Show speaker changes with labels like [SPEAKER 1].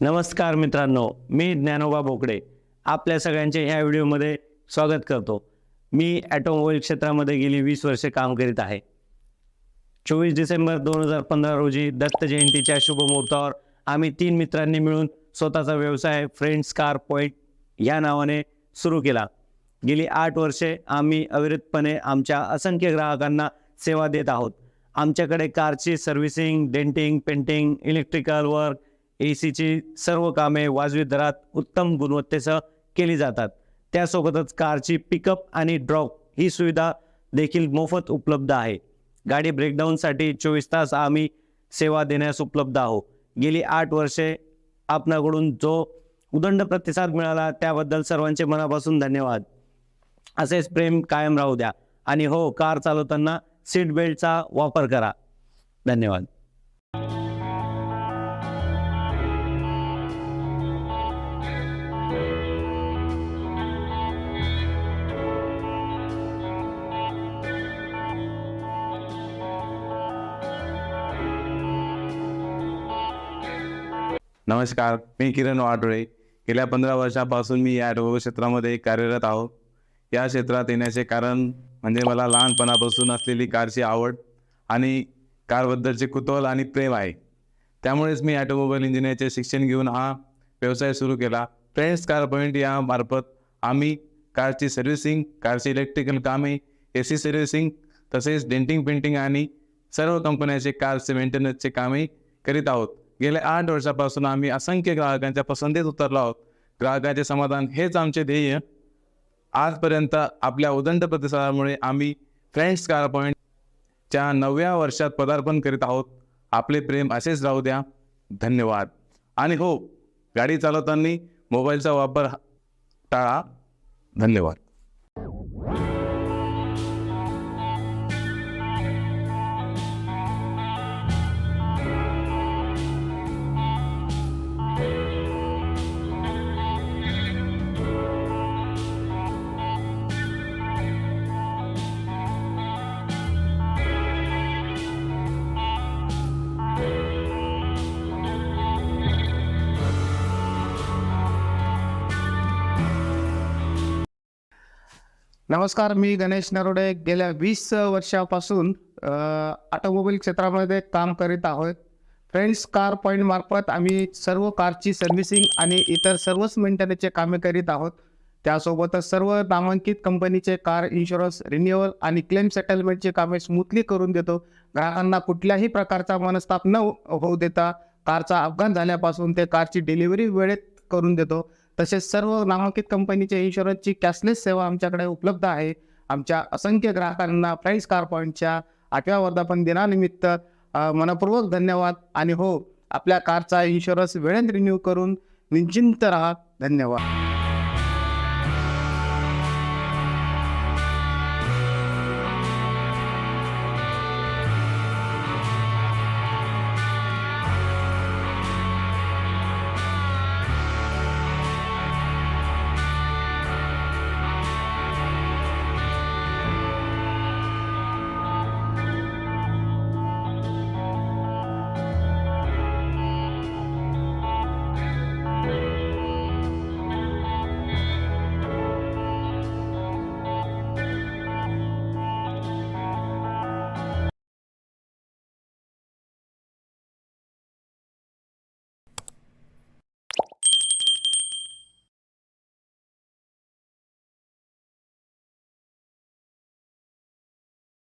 [SPEAKER 1] नमस्कार मित्रांनो, मी ज्ञानोबा बोकडे आपल्या सगळ्यांचे ह्या व्हिडिओमध्ये स्वागत करतो। मी ऑटोमोबाईल क्षेत्रामध्ये गेली 20 वर्षे काम करीत आहे। 24 डिसेंबर 2015 रोजी दत्त जयंतीच्या शुभ मुहूर्तावर आम्ही 3 मित्रांनी मिळून स्वतःचा व्यवसाय फ्रेंड्स कार पॉइंट या नावाने सुरू केला। गेली 8 वर्षे आम्ही अविरतपणे आमच्या असंख्य ग्राहकांना सेवा देत आहोत। आमच्याकडे कारची servicing, denting, painting, electrical work, एसीची सर्व कामे वाजवी दरात उत्तम गुणवत्तेसह केली जातात। त्यासोबतच कारची पिकअप आणि ड्रॉप ही सुविधा देखील मोफत उपलब्ध आहे। गाडी ब्रेकडाऊनसाठी 24 तास आम्ही सेवा देण्यास उपलब्ध आहोत। गेली 8 वर्षे आपणाकडून जो उदंड प्रतिसाद मिळाला त्याबद्दल सर्वांचे मनापासून धन्यवाद। असेच प्रेम कायम राहू द्या आणि हो, कार चालवताना सीट बेल्टचा वापर करा। धन्यवाद।
[SPEAKER 2] नमस्कार, मी किरण वाटोळे। गेल्या 15 वर्षापासून मी या ऑटोमोबाईल क्षेत्रामध्ये कार्यरत आहोत। या क्षेत्रात येण्याचे कारण म्हणजे मला लहानपणापासून असलेली कारची आवड आणि कारबद्दलचे कुतूहल आणि प्रेम आहे। त्यामुळेच मी ऑटोमोबाईल इंजिनिअरचे शिक्षण घेऊन हा व्यवसाय सुरू केला। फ्रेंड्स कार पॉइंट या मार्फत आम्ही कारची सर्व्हिसिंग, कारची इलेक्ट्रिकल कामे, एसी सर्व्हिसिंग, तसेच डेंटिंग, पेंटिंग आणि सर्व कंपन्यांचे कारचे मेंटेनन्सचे कामे करीत आहोत। गेल्या 8 वर्षापासून आम्ही असंख्य ग्राहकांच्या पसंतीत उतरलो आहोत। ग्राहकांचे समाधान हेच आमचे ध्येय। आजपर्यंत आपल्या उदंड प्रतिसादामुळे आम्ही फ्रेंड्स कार पॉइंटच्या 9व्या वर्षात पदार्पण करीत आहोत। आपले प्रेम असेच राहू द्या। धन्यवाद। आणि हो, गाडी चालवताना मोबाईलचा वापर टाळा। धन्यवाद।
[SPEAKER 3] नमस्कार, मी गणेश नरोडे गेल्या 20 वर्षापासून ऑटोमोबाईल क्षेत्रामध्ये काम करीत आहोत। फ्रेंड्स कार पॉइंट मार्फत आम्ही सर्व कारची सर्व्हिसिंग आणि इतर सर्वच मेंटेनन्सचे कामे करीत आहोत। त्यासोबतच सर्व नामांकित कंपनीचे कार इन्शुरन्स, रिन्युअल आणि क्लेम सेटलमेंटचे कामे स्मूथली करून देतो। ग्राहकांना कुठल्याही प्रकारचा मनस्ताप न होऊ देता कारचा अपघात झाल्यापासून ते कारची डिलिव्हरी वेळेत करून देतो। तसेच सर्व नामांकित कंपनीचे इन्शुरन्सची कॅशलेस सेवा आमच्याकडे उपलब्ध आहे। आमच्या असंख्य ग्राहकांना फ्रेंड्स कार पॉइंटच्या 8व्या वर्धापन दिनानिमित्त मनपूर्वक धन्यवाद। आणि हो, आपल्या कारचा इन्शुरन्स वेळेत रिन्यू करून निश्चिंत राहा। धन्यवाद।